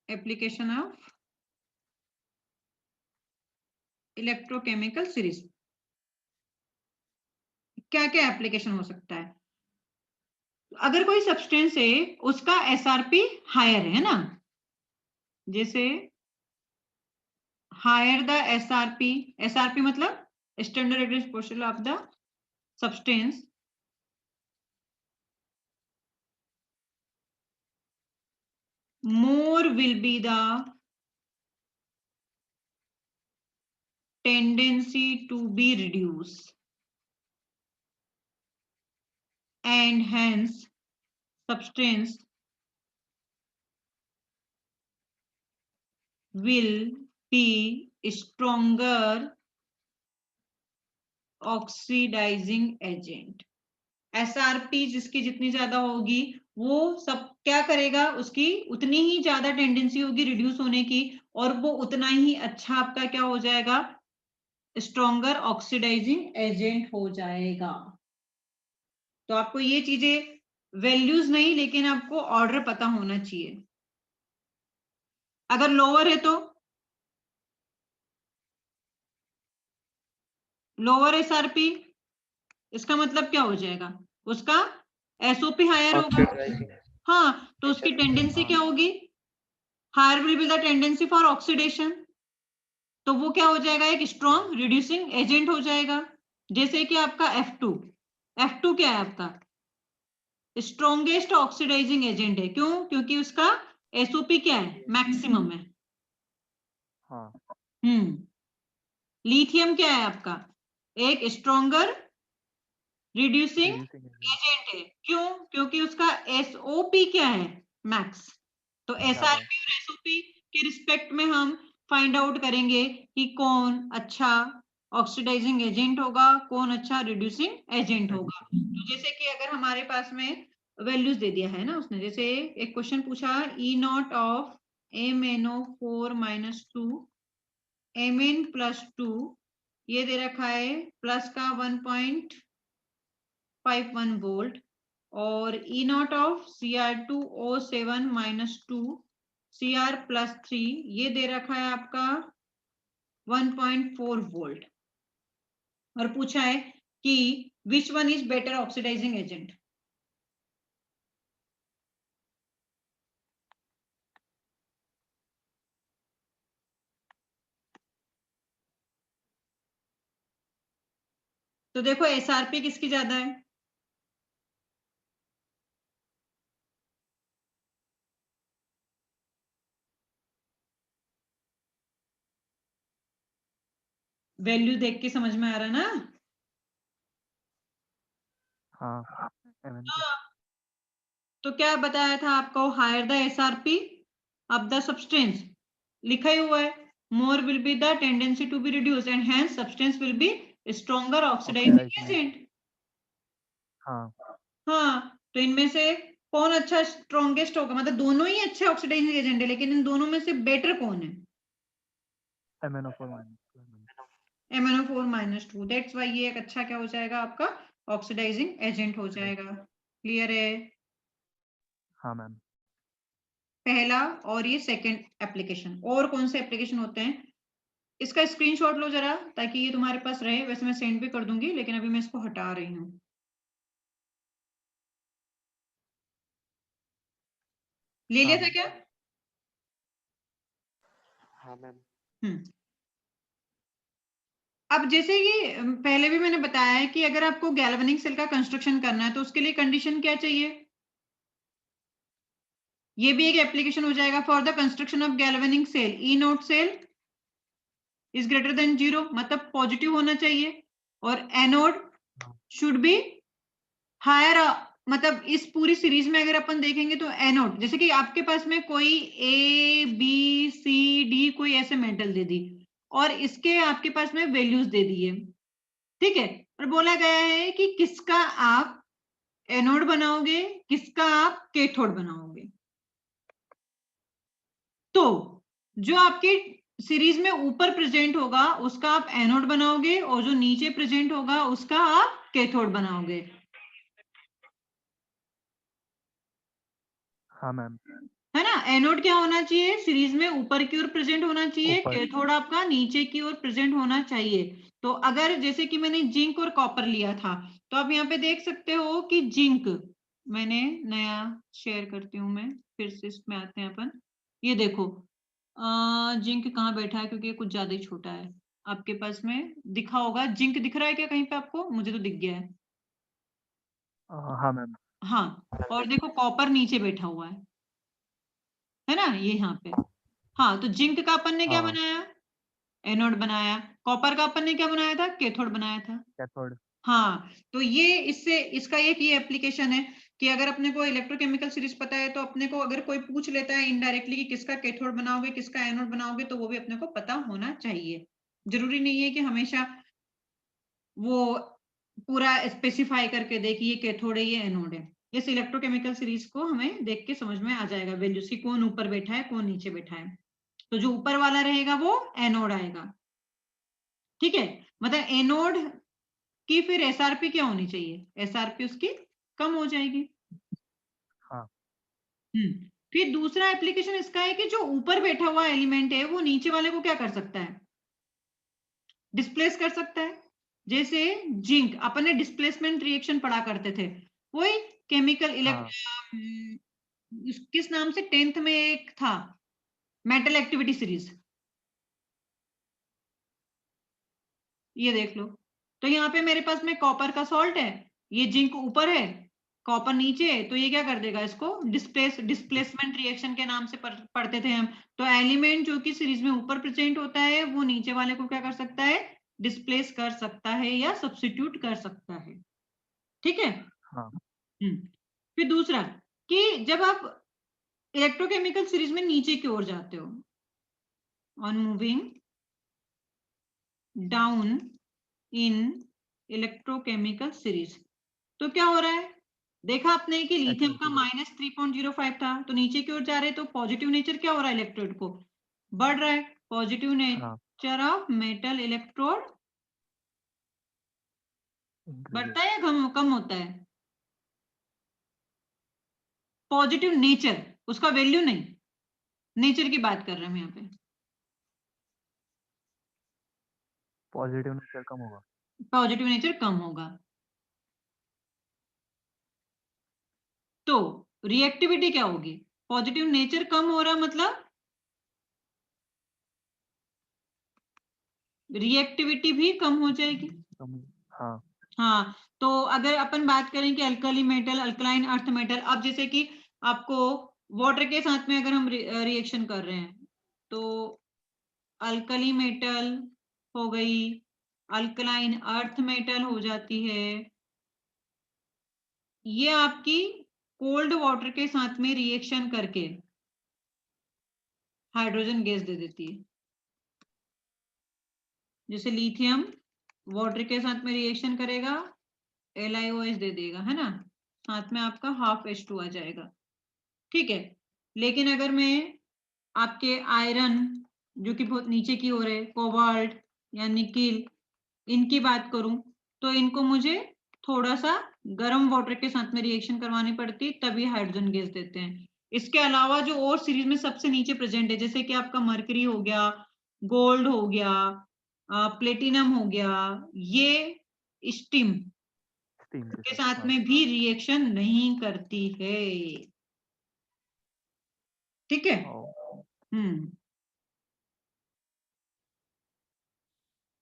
S1: Application of electrochemical series. क्या क्या एप्लीकेशन हो सकता है? अगर कोई सब्सटेंस है उसका एसआरपी हायर है ना, जैसे हायर द एसआरपी, एसआरपी मतलब standard rate portion of the substance, more will be the tendency to be reduced, and hence substance will be stronger oxidizing agent। SRP जिसकी जितनी ज्यादा होगी वो सब क्या करेगा, उसकी उतनी ही ज्यादा टेंडेंसी होगी रिड्यूस होने की, और वो उतना ही अच्छा आपका क्या हो जाएगा, स्ट्रॉन्गर ऑक्सीडाइजिंग एजेंट हो जाएगा। तो आपको ये चीजें वैल्यूज नहीं, लेकिन आपको ऑर्डर पता होना चाहिए। अगर लोअर है तो लोअर एसआरपी, इसका मतलब क्या हो जाएगा, उसका एसओपी हायर होगा।
S2: ऑक्सीडाइजिंग
S1: हाँ, तो उसकी
S2: नेचर।
S1: टेंडेंसी
S2: हाँ
S1: क्या होगी, higher will be the tendency for oxidation, तो वो क्या हो जाएगा, एक स्ट्रॉन्ग रिड्यूसिंग एजेंट हो जाएगा। जैसे कि आपका F2, F2 क्या है आपका, स्ट्रॉन्गेस्ट ऑक्सीडाइजिंग एजेंट है। क्यों? क्योंकि उसका एसओपी क्या है, मैक्सिमम है।
S2: हाँ
S1: लिथियम क्या है आपका, एक स्ट्रॉन्गर रिड्यूसिंग एजेंट है। क्यों? क्योंकि उसका एसओपी क्या है, मैक्स। तो एसआरपी और एसओपी के रिस्पेक्ट में हम फाइंड आउट करेंगे कि कौन अच्छा ऑक्सीडाइजिंग एजेंट होगा, कौन अच्छा रिड्यूसिंग एजेंट होगा। तो जैसे कि अगर हमारे पास में वैल्यूज दे दिया है ना उसने, जैसे एक क्वेश्चन पूछा, ई नॉट ऑफ MnO4 - 2 Mn+2, ये दे रखा है प्लस का 1.51 वोल्ट, और ई नॉट ऑफ Cr2O7 - 2 Cr+3, ये दे रखा है आपका 1.4 वोल्ट, और पूछा है कि which one is better oxidising agent. तो देखो एसआरपी किसकी ज्यादा है, वैल्यू देख के समझ में आ रहा ना।
S2: हाँ
S1: तो क्या बताया था आपको, higher the SRP of the substance, लिखा ही हुआ है, more will be the tendency to be reduce and hence substance will be stronger oxidising agent.
S2: हाँ
S1: हाँ, तो इनमें से कौन अच्छा स्ट्रॉन्गेस्ट होगा, मतलब दोनों ही अच्छे ऑक्सीडाइजिंग एजेंट है, लेकिन इन दोनों में से बेटर कौन है, MnO4 - 2। दैट्स वाई ये एक अच्छा क्या हो जाएगा आपका ऑक्सीडाइजिंग एजेंट हो जाएगा। क्लियर है?
S2: हाँ मैम।
S1: पहला और ये सेकंड एप्लीकेशन। और कौन से एप्लीकेशन होते हैं, इसका स्क्रीनशॉट लो जरा ताकि ये तुम्हारे पास रहे, वैसे मैं सेंड भी कर दूंगी लेकिन अभी मैं इसको हटा रही हूँ। ले लिया
S2: हाँ
S1: था क्या?
S2: हाँ मैम।
S1: अब जैसे कि पहले भी मैंने बताया है कि अगर आपको गैल्वेनिक सेल का कंस्ट्रक्शन करना है तो उसके लिए कंडीशन क्या चाहिए, ये भी एक एप्लीकेशन हो जाएगा। For the construction of galvanic cell, E naught cell is greater than 0, मतलब पॉजिटिव होना चाहिए, और एनोड शुड बी हायर, मतलब इस पूरी सीरीज में अगर अपन देखेंगे तो एनोड, जैसे कि आपके पास में कोई ABCD कोई ऐसे मेटल दे दी और इसके आपके पास में वैल्यूज दे दी है, ठीक है, और बोला गया है कि किसका आप एनोड बनाओगे, किसका आप कैथोड बनाओगे। तो जो आपके सीरीज में ऊपर प्रेजेंट होगा उसका आप एनोड बनाओगे, और जो नीचे प्रेजेंट होगा उसका आप कैथोड बनाओगे।
S2: हाँ मैम।
S1: है ना। एनोड क्या होना चाहिए सीरीज में, ऊपर की ओर प्रेजेंट होना चाहिए,
S3: ऊपर।
S1: कैथोड आपका नीचे की ओर प्रेजेंट होना चाहिए। तो अगर जैसे कि मैंने जिंक और कॉपर लिया था, तो आप यहाँ पे देख सकते हो कि जिंक, मैंने नया शेयर करती हूँ, मैं फिर से इसमें आते हैं अपन। ये देखो जिंक कहाँ बैठा है, क्योंकि ये कुछ ज्यादा ही छोटा है। आपके पास में दिखा होगा, जिंक दिख रहा है क्या कहीं पे आपको? मुझे तो दिख गया है।
S3: हाँ मैम।
S1: हाँ, और देखो कॉपर नीचे बैठा हुआ है ना, ये यहाँ पे। हाँ, तो जिंक का अपन ने क्या
S3: हाँ
S1: बनाया? एनोड बनाया। कॉपर का अपन ने क्या बनाया था? कैथोड बनाया था।
S3: कैथोड।
S1: हाँ, तो ये इससे इसका एक ये एप्लीकेशन है कि अगर अपने को इलेक्ट्रोकेमिकल सीरीज पता है, तो अपने को अगर कोई पूछ लेता है इनडायरेक्टली कि किसका कैथोड बनाओगे, किसका एनोड बनाओगे, तो वो भी अपने को पता होना चाहिए। जरूरी नहीं है कि हमेशा वो पूरा स्पेसिफाई करके दे कि ये कैथोड है, ये एनोड है। इस इलेक्ट्रोकेमिकल सीरीज को हमें देख के समझ में आ जाएगा वैल्यूज की, कौन ऊपर बैठा है, कौन नीचे बैठा है। तो जो ऊपर वाला रहेगा वो एनोड आएगा। ठीक है, मतलब एनोड की फिर एसआरपी क्या होनी चाहिए? एसआरपी उसकी कम हो जाएगी।
S3: हाँ।
S1: फिर दूसरा एप्लीकेशन इसका है कि जो ऊपर बैठा हुआ एलिमेंट है वो नीचे वाले को क्या कर सकता है? डिस्प्लेस कर सकता है। जैसे जिंक, अपन ने डिस्प्लेसमेंट रिएक्शन पढ़ा करते थे, वही केमिकल
S3: हाँ
S1: किस नाम से 10th में एक था, मेटल एक्टिविटी सीरीज, ये देख लो। तो यहाँ पे मेरे पास में कॉपर का सॉल्ट है, ये जिंक ऊपर है, कॉपर नीचे है, तो ये क्या कर देगा? इसको डिस्प्लेसमेंट रिएक्शन के नाम से पढ़ते थे हम। तो एलिमेंट जो कि सीरीज में ऊपर प्रेजेंट होता है, वो नीचे वाले को क्या कर सकता है? डिस्प्लेस कर सकता है या सब्स्टिट्यूट कर सकता है। ठीक है।
S3: हाँ
S1: फिर दूसरा कि जब आप इलेक्ट्रोकेमिकल सीरीज में नीचे की ओर जाते हो, on moving down in electrochemical series, तो क्या हो रहा है? देखा आपने कि लिथियम का -3.05 था, तो नीचे की ओर जा रहे, तो पॉजिटिव नेचर क्या हो रहा है? इलेक्ट्रोड को बढ़ रहा है। पॉजिटिव
S3: हाँ
S1: नेचर ऑफ मेटल इलेक्ट्रोड बढ़ता है या कम होता है? पॉजिटिव नेचर, उसका वैल्यू नहीं, नेचर की बात कर रहे हैं हम यहाँ पे।
S3: पॉजिटिव नेचर कम होगा।
S1: पॉजिटिव नेचर कम होगा। तो रिएक्टिविटी क्या होगी? पॉजिटिव नेचर कम हो रहा मतलब रिएक्टिविटी भी कम हो जाएगी।
S3: कम। हाँ
S1: हाँ, तो अगर अपन बात करें कि alkali metal, alkaline earth metal, अब जैसे कि आपको वाटर के साथ में अगर हम रिएक्शन कर रहे हैं, तो अल्कली मेटल हो गई, अल्कलाइन अर्थ मेटल हो जाती है, ये आपकी कोल्ड वाटर के साथ में रिएक्शन करके हाइड्रोजन गैस दे देती है। जैसे लिथियम वाटर के साथ में रिएक्शन करेगा, LiOH दे देगा, है ना, साथ में आपका ½ H2 आ जाएगा। ठीक है, लेकिन अगर मैं आपके आयरन जो कि बहुत नीचे की ओर है, कोबाल्ट या निकिल, इनकी बात करूं, तो इनको मुझे थोड़ा सा गर्म वाटर के साथ में रिएक्शन करवानी पड़ती, तभी हाइड्रोजन गैस देते हैं। इसके अलावा जो और सीरीज में सबसे नीचे प्रेजेंट है, जैसे कि आपका मरकरी हो गया, गोल्ड हो गया, प्लेटिनम हो गया, ये स्टीम
S3: स्टीम
S1: के साथ में भी रिएक्शन नहीं करती है। ठीक है।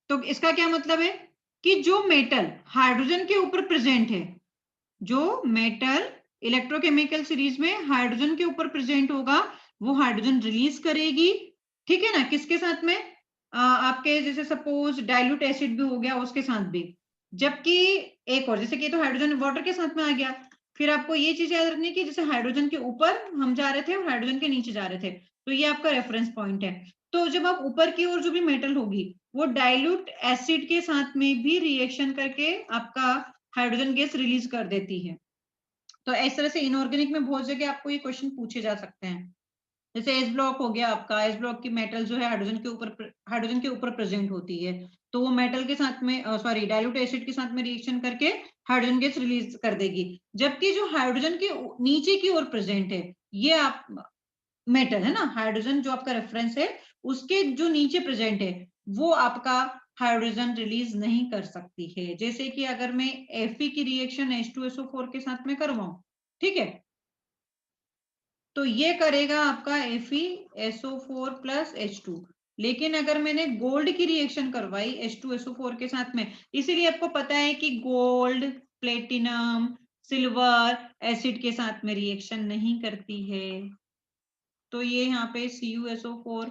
S1: तो इसका क्या मतलब है कि जो मेटल हाइड्रोजन के ऊपर प्रेजेंट है, जो मेटल इलेक्ट्रोकेमिकल सीरीज में हाइड्रोजन के ऊपर प्रेजेंट होगा, वो हाइड्रोजन रिलीज करेगी। ठीक है ना, किसके साथ में? आपके जैसे सपोज डाइल्यूट एसिड भी हो गया, उसके साथ भी। जबकि एक और, जैसे कि तो हाइड्रोजन वाटर के साथ में आ गया, फिर आपको ये चीज याद रखनी है कि जैसे हाइड्रोजन के ऊपर हम जा रहे थे और हाइड्रोजन के नीचे जा रहे थे, तो ये आपका रेफरेंस पॉइंट है। तो जब आप ऊपर की ओर जो भी मेटल होगी, वो डाइल्यूट एसिड के साथ में भी रिएक्शन करके आपका हाइड्रोजन गैस रिलीज कर देती है। तो इस तरह से इनऑर्गेनिक में बहुत जगह आपको ये क्वेश्चन पूछे जा सकते हैं। जैसे एस ब्लॉक हो गया आपका, एस ब्लॉक की मेटल जो है हाइड्रोजन के ऊपर प्रेजेंट होती है, तो वो मेटल के साथ में सॉरी डाइल्यूट एसिड के साथ में रिएक्शन करके हाइड्रोजन गैस रिलीज कर देगी। जबकि जो हाइड्रोजन के नीचे की ओर प्रेजेंट है, ये आप मेटल है ना, हाइड्रोजन जो आपका रेफरेंस है उसके जो नीचे प्रेजेंट है वो आपका हाइड्रोजन रिलीज नहीं कर सकती है। जैसे कि अगर मैं Fe की रिएक्शन H2SO4 के साथ में करवाऊं, ठीक है, तो ये करेगा आपका FeSO4 प्लस H2। लेकिन अगर मैंने गोल्ड की रिएक्शन करवाई H2SO4 के साथ में, इसीलिए आपको पता है कि गोल्ड प्लेटिनम सिल्वर एसिड के साथ में रिएक्शन नहीं करती है, तो ये यहाँ पे CuSO4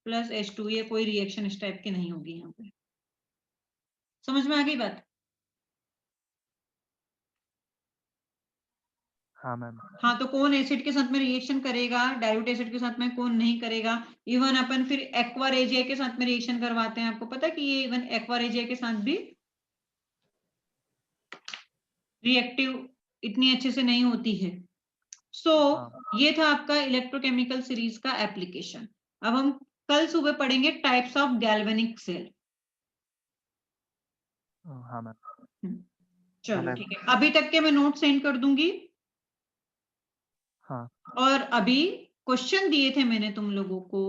S1: प्लस H2 ये कोई रिएक्शन इस टाइप की नहीं होगी। यहाँ पे समझ में आ गई बात?
S3: हाँ मैम।
S1: हाँ, तो कौन एसिड के साथ में रिएक्शन करेगा, डाइल्यूट एसिड के साथ में कौन नहीं करेगा। इवन अपन फिर एक्वा रेजिया के साथ में रिएक्शन करवाते हैं, आपको पता है कि ये इवन एक्वा रेजिया के साथ भी रिएक्टिव इतनी अच्छे से नहीं होती है। सो ये था आपका इलेक्ट्रोकेमिकल सीरीज का एप्लीकेशन। अब हम कल सुबह पढ़ेंगे टाइप्स ऑफ गैल्वेनिक सेल।
S3: हाँ मैम।
S1: चलो
S2: मैम।
S1: ठीक है, अभी तक के मैं नोट सेंड कर दूंगी।
S3: हाँ।
S1: और अभी क्वेश्चन दिए थे मैंने तुम लोगों को